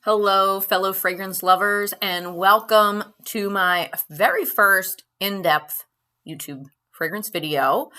Hello, fellow fragrance lovers, and welcome to my very first in-depth YouTube fragrance video.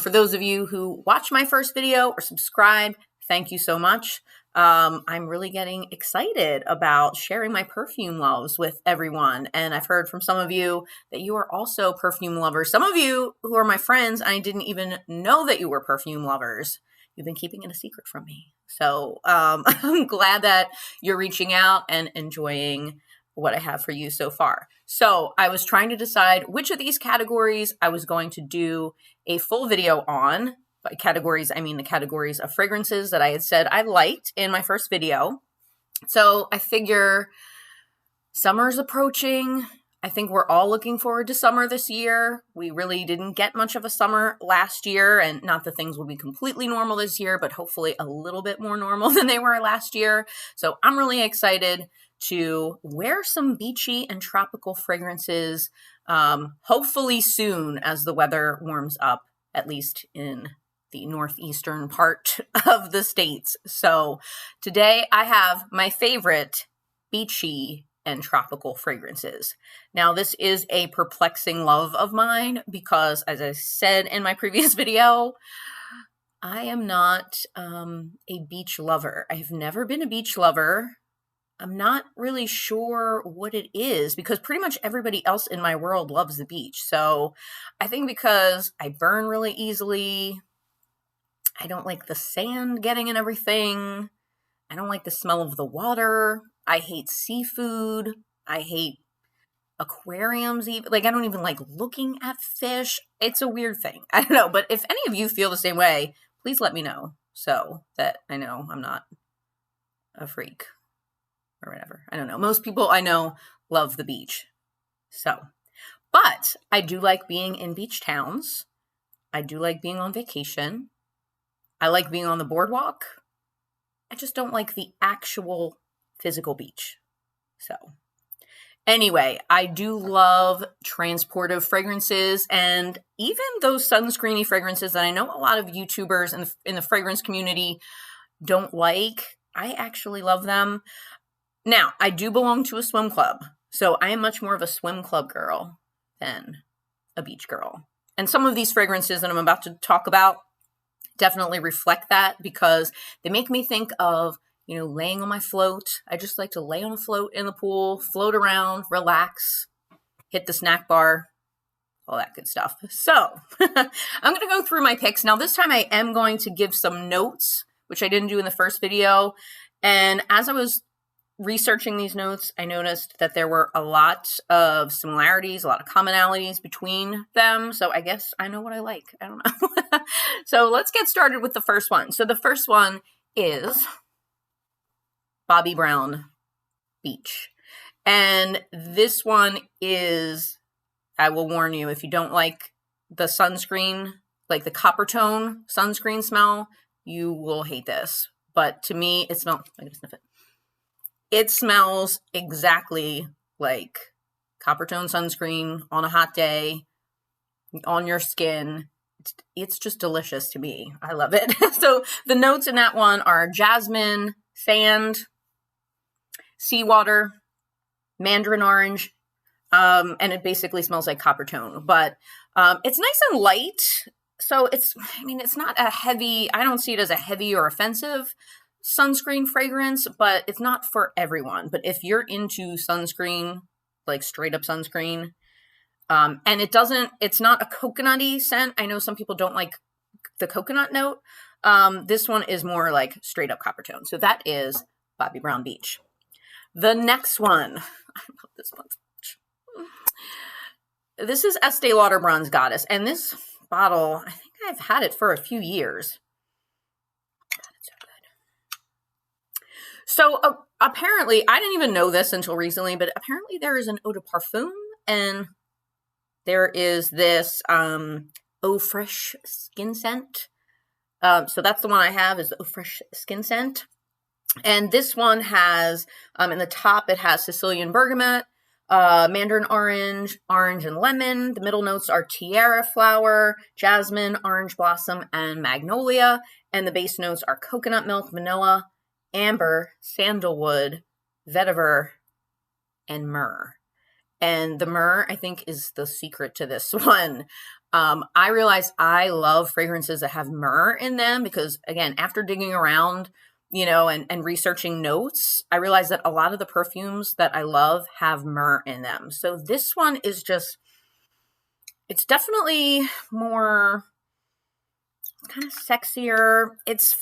For those of you who watched my first video or subscribed, thank you so much. I'm really getting excited about sharing my perfume loves with everyone, and I've heard from some of you that you are also perfume lovers. Some of you who are my friends, I didn't even know that you were perfume lovers. You've been keeping it a secret from me. So I'm glad that you're reaching out and enjoying what I have for you so far. So I was trying to decide which of these categories I was going to do a full video on. By categories, I mean the categories of fragrances that I had said I liked in my first video. So I figure summer's approaching. I think we're all looking forward to summer this year. We really didn't get much of a summer last year, and not that things will be completely normal this year, but hopefully a little bit more normal than they were last year. So I'm really excited to wear some beachy and tropical fragrances, hopefully soon as the weather warms up, at least in the northeastern part of the States. So today I have my favorite beachy and tropical fragrances. Now, this is a perplexing love of mine because, as I said in my previous video, I am not a beach lover. I've never been a beach lover. I'm not really sure what it is because pretty much everybody else in my world loves the beach. So I think because I burn really easily, I don't like the sand getting in everything. I don't like the smell of the water. I hate seafood. I hate aquariums even. Like, I don't even like looking at fish. It's a weird thing. I don't know. But if any of you feel the same way, please let me know so that I know I'm not a freak or whatever. I don't know. Most people I know love the beach. So, but I do like being in beach towns. I do like being on vacation. I like being on the boardwalk. I just don't like the actual physical beach. So anyway, I do love transportive fragrances and even those sunscreen-y fragrances that I know a lot of YouTubers in the fragrance community don't like. I actually love them. Now, I do belong to a swim club, so I am much more of a swim club girl than a beach girl. And some of these fragrances that I'm about to talk about definitely reflect that because they make me think of, you know, laying on my float. I just like to lay on a float in the pool, float around, relax, hit the snack bar, all that good stuff. So I'm going to go through my picks. Now, this time I am going to give some notes, which I didn't do in the first video. And as I was researching these notes, I noticed that there were a lot of similarities, a lot of commonalities between them. So I guess I know what I like. I don't know. So let's get started with the first one. So the first one is Bobbi Brown Beach. And this one is, I will warn you, if you don't like the sunscreen, like the copper tone sunscreen smell, you will hate this. But to me, it smells, I'm going to sniff it. It smells exactly like copper tone sunscreen on a hot day on your skin. It's just delicious to me. I love it. So the notes in that one are jasmine, sand, seawater, mandarin orange, and it basically smells like copper tone. But it's nice and light. So it's not a heavy, I don't see it as a heavy or offensive sunscreen fragrance, but it's not for everyone. But if you're into sunscreen, like straight up sunscreen, and it's not a coconutty scent. I know some people don't like the coconut note. This one is more like straight up copper tone. So that is Bobbi Brown Beach. The next one, I love this one so much. This is Estee Lauder Bronze Goddess. And this bottle, I think I've had it for a few years. So apparently, I didn't even know this until recently, but apparently there is an Eau de Parfum and there is this Eau Fraiche Skinscent. So that's the one I have is the Eau Fraiche Skinscent. And this one has, in the top, it has Sicilian bergamot, mandarin orange, orange and lemon. The middle notes are tiara flower, jasmine, orange blossom, and magnolia. And the base notes are coconut milk, vanilla, amber, sandalwood, vetiver, and myrrh. And the myrrh, I think, is the secret to this one. I realized I love fragrances that have myrrh in them because, again, after digging around, and researching notes, I realized that a lot of the perfumes that I love have myrrh in them. So this one is just, it's definitely more, it's kind of sexier. It's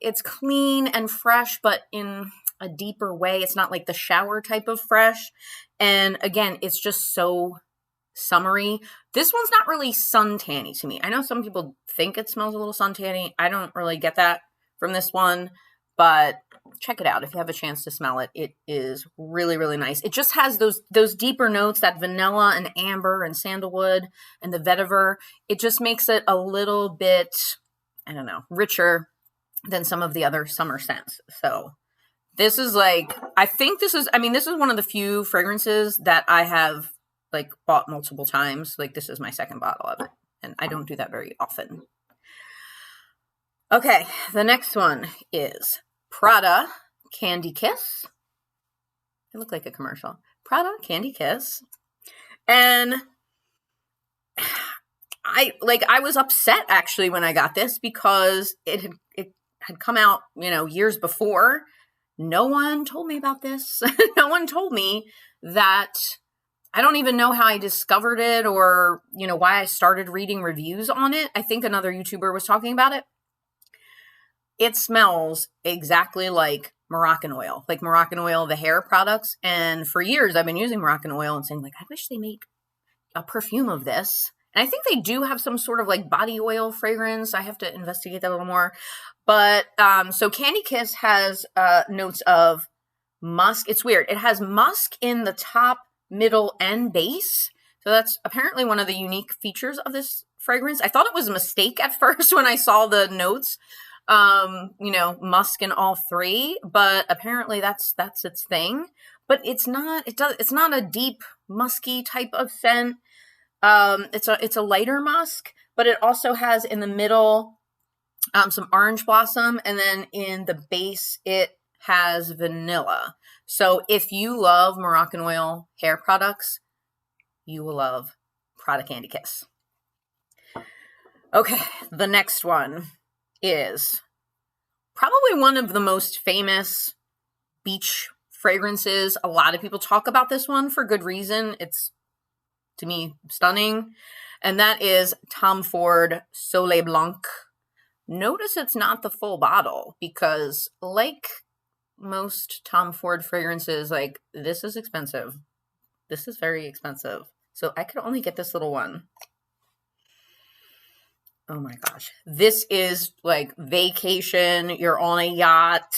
it's clean and fresh, but in a deeper way. It's not like the shower type of fresh. And again, it's just so summery. This one's not really suntanny to me. I know some people think it smells a little suntanny. I don't really get that from this one, but check it out if you have a chance to smell it. It is really, really nice. It just has those deeper notes, that vanilla and amber and sandalwood and the vetiver. It just makes it a little bit, I don't know, richer than some of the other summer scents. So this is this is one of the few fragrances that I have bought multiple times. This is my second bottle of it, and I don't do that very often. Okay, the next one is Prada Candy Kiss. It looked like a commercial. Prada Candy Kiss. And I was upset actually when I got this because it had come out, years before. No one told me about this. No one told me that. I don't even know how I discovered it or, why I started reading reviews on it. I think another YouTuber was talking about it. It smells exactly like Moroccan oil, the hair products. And for years, I've been using Moroccan oil and saying, I wish they make a perfume of this. And I think they do have some sort of body oil fragrance. I have to investigate that a little more. But so Candy Kiss has notes of musk. It's weird. It has musk in the top, middle, and base. So that's apparently one of the unique features of this fragrance. I thought it was a mistake at first when I saw the notes. Musk in all three, but apparently that's its thing. But it's not a deep musky type of scent. It's a lighter musk, but it also has in the middle some orange blossom, and then in the base it has vanilla. So if you love Moroccan oil hair products, you will love Prada Candy Kiss. Okay, the next one is probably one of the most famous beach fragrances. A lot of people talk about this one for good reason. It's, to me, stunning. And that is Tom Ford Soleil Blanc. Notice it's not the full bottle because like most Tom Ford fragrances, this is expensive. This is very expensive. So I could only get this little one. Oh my gosh. This is vacation. You're on a yacht.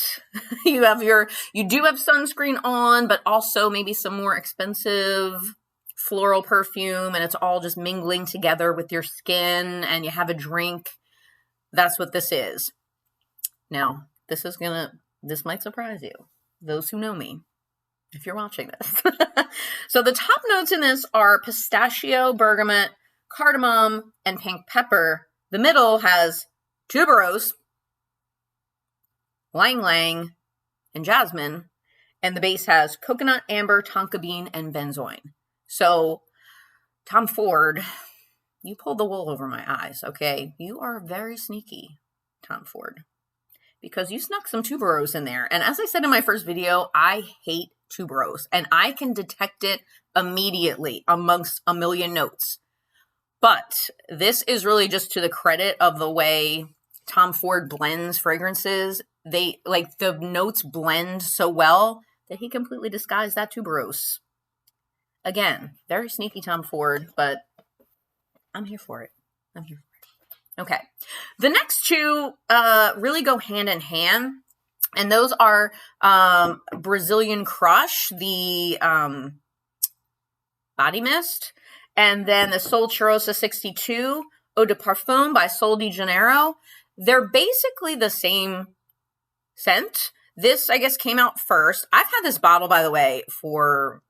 You do have sunscreen on, but also maybe some more expensive floral perfume, and it's all just mingling together with your skin, and you have a drink. That's what this is. Now, this might surprise you, those who know me, if you're watching this. So the top notes in this are pistachio, bergamot, cardamom, and pink pepper. The middle has tuberose, ylang ylang, and jasmine. And the base has coconut, amber, tonka bean, and benzoin. So, Tom Ford, you pulled the wool over my eyes, okay? You are very sneaky, Tom Ford, because you snuck some tuberose in there. And as I said in my first video, I hate tuberose, and I can detect it immediately amongst a million notes. But this is really just to the credit of the way Tom Ford blends fragrances. The notes blend so well that he completely disguised that tuberose. Again, very sneaky Tom Ford, but I'm here for it. Okay. The next two really go hand in hand, and those are Brazilian Crush, the body mist, and then the Sol Cheirosa 62 Eau de Parfum by Sol de Janeiro. They're basically the same scent. This, I guess, came out first. I've had this bottle, by the way, for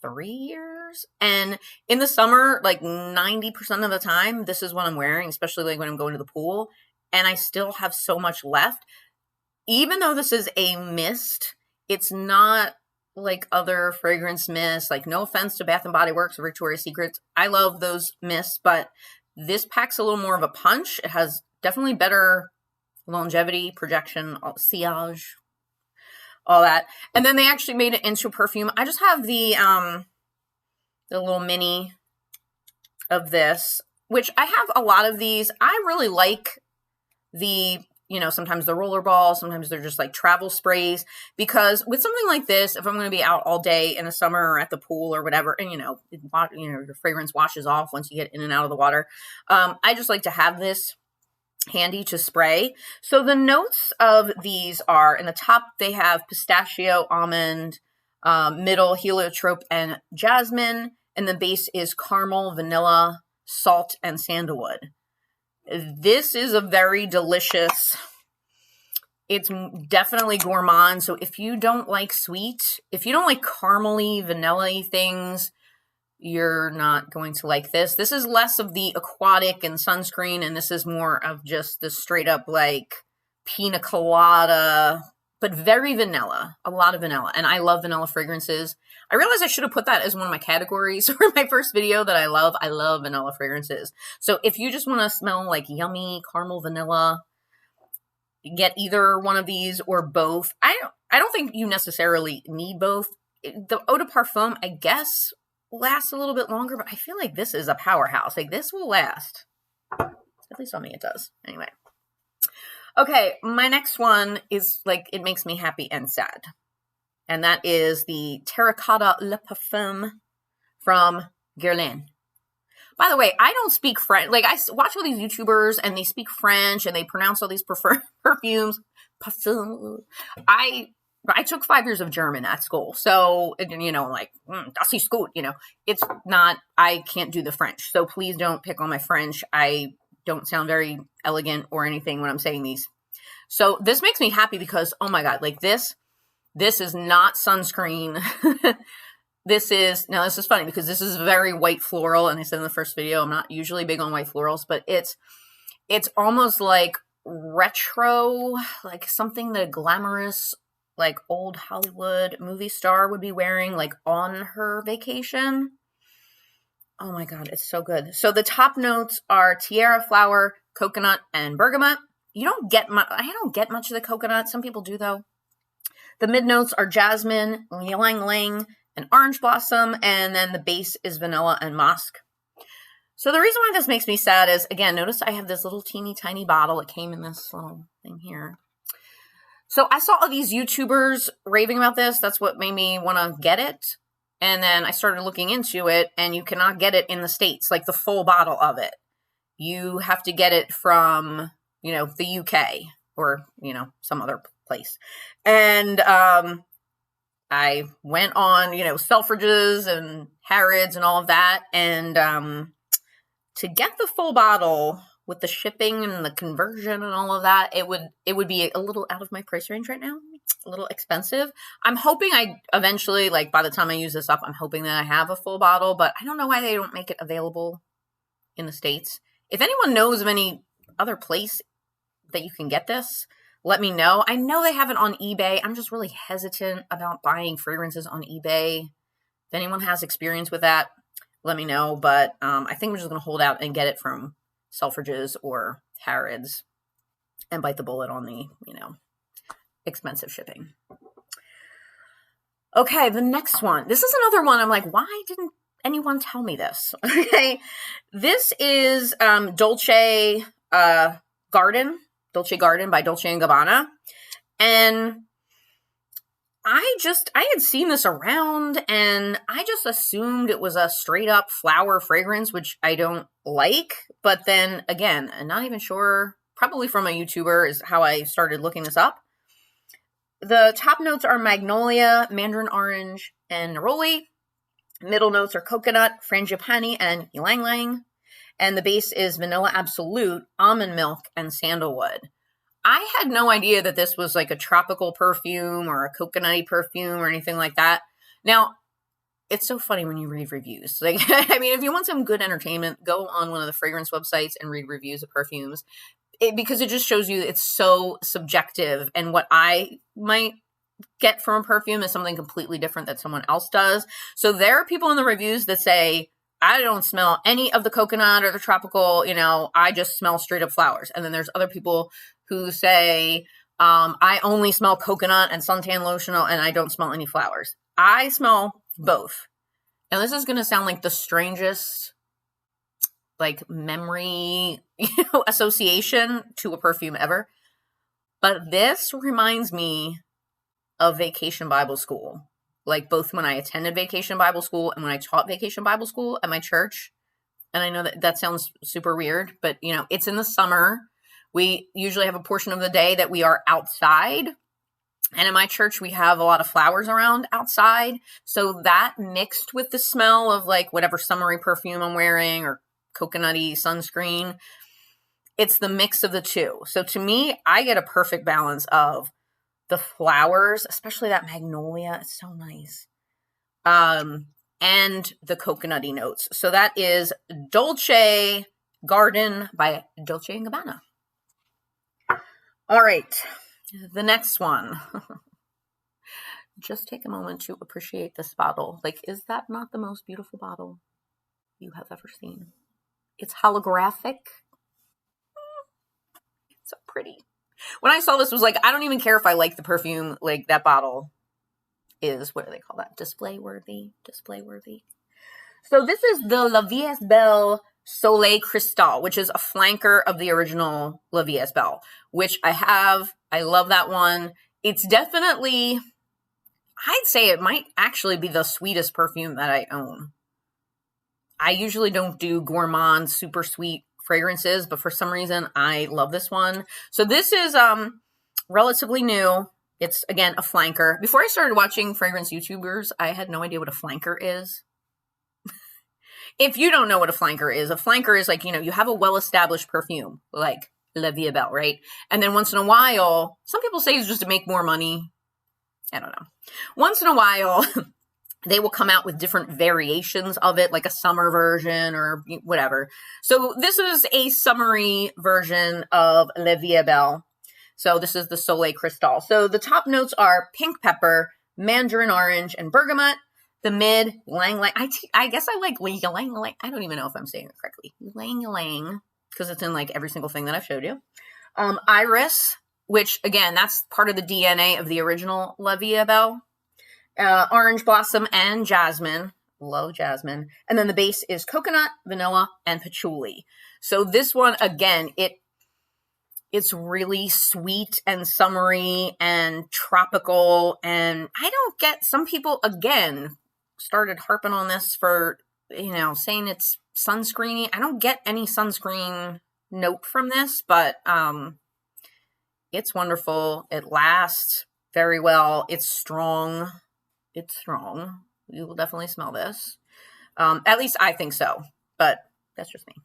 3 years. And in the summer, 90% of the time, this is what I'm wearing, especially when I'm going to the pool. And I still have so much left. Even though this is a mist, It's not like other fragrance mists. Like, no offense to Bath & Body Works or Victoria's Secrets. I love those mists, but this packs a little more of a punch. It has definitely better longevity, projection, sillage, all that. And then they actually made it into a perfume. I just have the little mini of this, which I have a lot of these. I really like the, you know, sometimes the roller balls, sometimes they're just like travel sprays, because with something like this, if I'm going to be out all day in the summer or at the pool or whatever, and you know, your fragrance washes off once you get in and out of the water. I just like to have this handy to spray. So the notes of these are, in the top, they have pistachio, almond, middle, heliotrope, and jasmine. And the base is caramel, vanilla, salt, and sandalwood. This is a very delicious, it's definitely gourmand. So if you don't like sweet, if you don't like caramely, vanilla-y things, you're not going to like this. This is less of the aquatic and sunscreen, and this is more of just the straight up like pina colada, but very vanilla, a lot of vanilla. And I love vanilla fragrances. I realized I should have put that as one of my categories for my first video that I love. I love vanilla fragrances. So if you just want to smell like yummy caramel vanilla, get either one of these or both. I don't think you necessarily need both. The Eau de Parfum, I guess, lasts a little bit longer, but I feel like this is a powerhouse. Like, this will last. At least on me it does. Anyway. Okay, my next one is like, it makes me happy and sad. And that is the Terracotta Le Parfum from Guerlain. By the way, I don't speak French. Like, I watch all these YouTubers and they speak French and they pronounce all these perfumes. Parfum. I took 5 years of German at school. So, you know, like, das ist gut, you know. It's not, I can't do the French. So please don't pick on my French. I don't sound very elegant or anything when I'm saying these. So this makes me happy because, oh my God, like this is not sunscreen. This is funny because this is very white floral. And I said in the first video, I'm not usually big on white florals, but it's almost like retro, like something that a glamorous, like old Hollywood movie star would be wearing, like on her vacation. Oh my God, it's so good. So the top notes are tiara flower, coconut, and bergamot. You don't get much. I don't get much of the coconut. Some people do though. The mid notes are jasmine, ylang ylang, and orange blossom, and then the base is vanilla and musk. So the reason why this makes me sad is, again, notice I have this little teeny tiny bottle. It came in this little thing here. So I saw all these YouTubers raving about this. That's what made me want to get it. And then I started looking into it, and you cannot get it in the States, like the full bottle of it. You have to get it from, you know, the UK or, you know, some other place. And I went on, you know, Selfridges and Harrods and all of that. And to get the full bottle with the shipping and the conversion and all of that, it would be a little out of my price range right now. A little expensive. I'm hoping I eventually, like by the time I use this up, I'm hoping that I have a full bottle, but I don't know why they don't make it available in the States. If anyone knows of any other place that you can get this, let me know. I know they have it on eBay. I'm just really hesitant about buying fragrances on eBay. If anyone has experience with that, let me know. But I think I'm just going to hold out and get it from Selfridges or Harrods and bite the bullet on the, you know, expensive shipping. Okay, the next one. This is another one. I'm like, why didn't anyone tell me this? Okay, this is Dolce Garden by Dolce & Gabbana. And I had seen this around and I just assumed it was a straight up flower fragrance, which I don't like. But then again, I'm not even sure, probably from a YouTuber is how I started looking this up. The top notes are magnolia, mandarin orange, and neroli. Middle notes are coconut, frangipani, and ylang ylang. And the base is vanilla absolute, almond milk, and sandalwood. I had no idea that this was like a tropical perfume or a coconutty perfume or anything like that. Now, it's so funny when you read reviews. Like, I mean, if you want some good entertainment, go on one of the fragrance websites and read reviews of perfumes. Because it just shows you it's so subjective, and what I might get from a perfume is something completely different that someone else does. So there are people in the reviews that say, I don't smell any of the coconut or the tropical, I just smell straight up flowers. And then there's other people who say, I only smell coconut and suntan lotion and I don't smell any flowers. I smell both. And this is going to sound like the strangest, like, memory, association to a perfume ever. But this reminds me of Vacation Bible School. Like, both when I attended Vacation Bible School and when I taught Vacation Bible School at my church. And I know that sounds super weird, but, it's in the summer. We usually have a portion of the day that we are outside. And in my church, we have a lot of flowers around outside. So that mixed with the smell of, like, whatever summery perfume I'm wearing or coconutty sunscreen, it's the mix of the two. So to me, I get a perfect balance of the flowers, especially that magnolia. It's so nice. And the coconutty notes. So that is Dolce Garden by Dolce & Gabbana. All right. The next one. Just take a moment to appreciate this bottle. Like, is that not the most beautiful bottle you have ever seen? It's holographic. It's so pretty. When I saw this, was like, I don't even care if I like the perfume. Like, that bottle is, what do they call that? Display worthy. So this is the La Vie est Belle Soleil Cristal, which is a flanker of the original La Vie est Belle, which I have. I love that one. It's definitely, I'd say it might actually be the sweetest perfume that I own. I usually don't do gourmand, super sweet fragrances, but for some reason I love this one. So this is relatively new. It's, again, a flanker. Before I started watching fragrance YouTubers, I had no idea what a flanker is. If you don't know what a flanker is like, you have a well-established perfume, like La Vie est Belle, right? And then once in a while, some people say it's just to make more money. I don't know. Once in a while, they will come out with different variations of it, like a summer version or whatever. So this is a summery version of La Vie est Belle. So this is the Soleil Cristal. So the top notes are pink pepper, mandarin orange, and bergamot. The mid, ylang-ylang. I guess I like ylang-ylang. I don't even know if I'm saying it correctly. Ylang-ylang, because it's in like every single thing that I've showed you. Iris, which, again, that's part of the DNA of the original La Vie est Belle. Orange blossom and jasmine. Love jasmine. And then the base is coconut, vanilla, and patchouli. So this one, again, it's really sweet and summery and tropical. And I don't get, some people, again, started harping on this for, saying it's sunscreen-y. I don't get any sunscreen note from this, but it's wonderful. It lasts very well. It's strong. You will definitely smell this. At least I think so, but that's just me.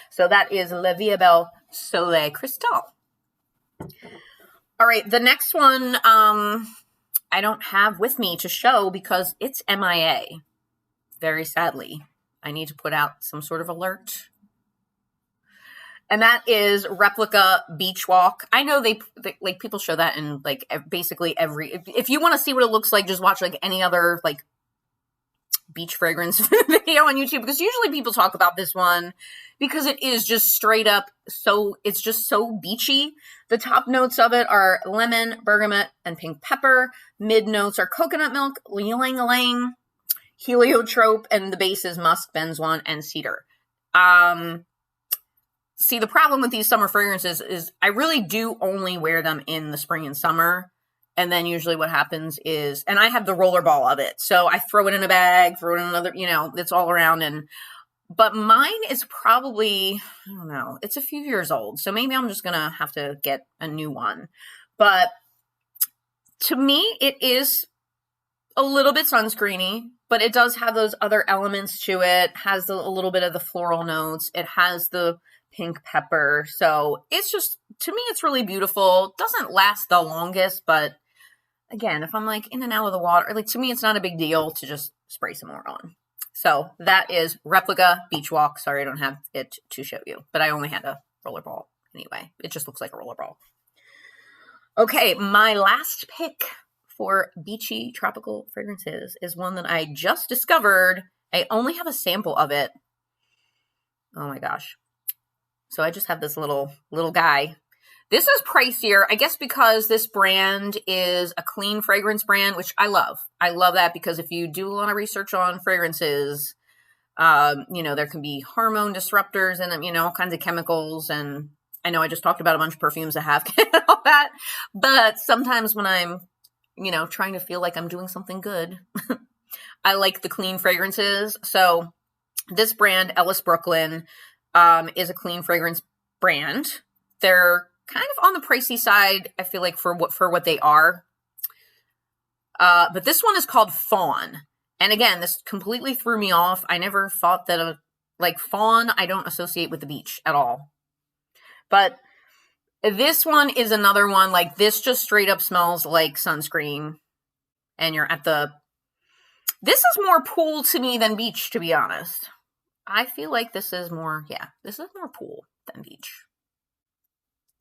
So that is La Vie est Belle Soleil Cristal. All right, the next one I don't have with me to show because it's MIA. Very sadly, I need to put out some sort of alert. And that is Replica Beach Walk. I know they like people show that in like basically every. If you want to see what it looks like, just watch like any other like beach fragrance video on YouTube, because usually people talk about this one because it is just straight up it's just so beachy. The top notes of it are lemon, bergamot, and pink pepper. Mid notes are coconut milk, ylang-ylang, heliotrope, and the base is musk, benzoin, and cedar. See, the problem with these summer fragrances is I really do only wear them in the spring and summer. And then usually what happens is, and I have the roller ball of it. So I throw it in a bag, throw it in another, it's all around. But mine is probably, I don't know, it's a few years old. So maybe I'm just going to have to get a new one. But to me, it is a little bit sunscreen-y, but it does have those other elements to it. Has a little bit of the floral notes. It has the pink pepper. So it's just, to me, it's really beautiful. Doesn't last the longest, but again, if I'm like in and out of the water, like to me, it's not a big deal to just spray some more on. So that is Replica Beach Walk. Sorry, I don't have it to show you, but I only had a rollerball anyway. It just looks like a rollerball. Okay, my last pick for Beachy tropical fragrances is one that I just discovered. I only have a sample of it. Oh my gosh. So I just have this little guy. This is pricier, I guess, because this brand is a clean fragrance brand, which I love. I love that because if you do a lot of research on fragrances, you know, there can be hormone disruptors and, you know, all kinds of chemicals. And I know I just talked about a bunch of perfumes that have all that, but sometimes when I'm, you know, trying to feel like I'm doing something good, I like the clean fragrances. So this brand, Ellis Brooklyn, is a clean fragrance brand. They're kind of on the pricey side, I feel like, for what they are. But this one is called Fawn. And again, this completely threw me off. I never thought that, like, Fawn, I don't associate with the beach at all. But this one is another one, like, this just straight up smells like sunscreen. And you're at the... This is more pool to me than beach, to be honest. I feel like this is more, yeah, this is more pool than beach,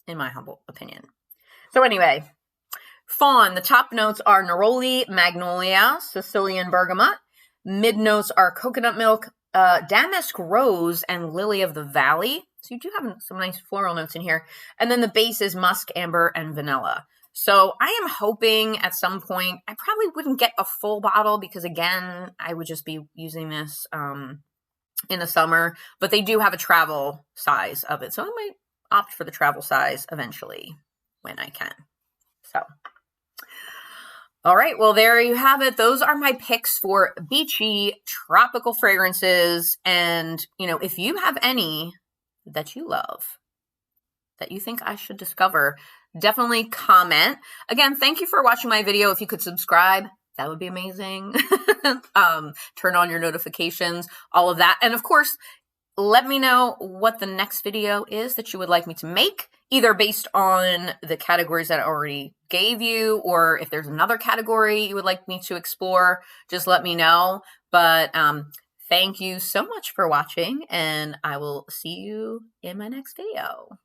in my humble opinion. So anyway, Fawn, the top notes are neroli, magnolia, Sicilian bergamot. Mid notes are coconut milk, damask rose, and lily of the valley. So you do have some nice floral notes in here. And then the base is musk, amber, and vanilla. So I am hoping at some point, I probably wouldn't get a full bottle because, again, I would just be using this in the summer. But they do have a travel size of it. So I might opt for the travel size eventually when I can. So, all right. Well, there you have it. Those are my picks for beachy tropical fragrances. And, you know, if you have any that you love, that you think I should discover, definitely comment. Again, thank you for watching my video. If you could subscribe, that would be amazing. Turn on your notifications, all of that. And of course, let me know what the next video is that you would like me to make, either based on the categories that I already gave you, or if there's another category you would like me to explore, just let me know. But thank you so much for watching, and I will see you in my next video.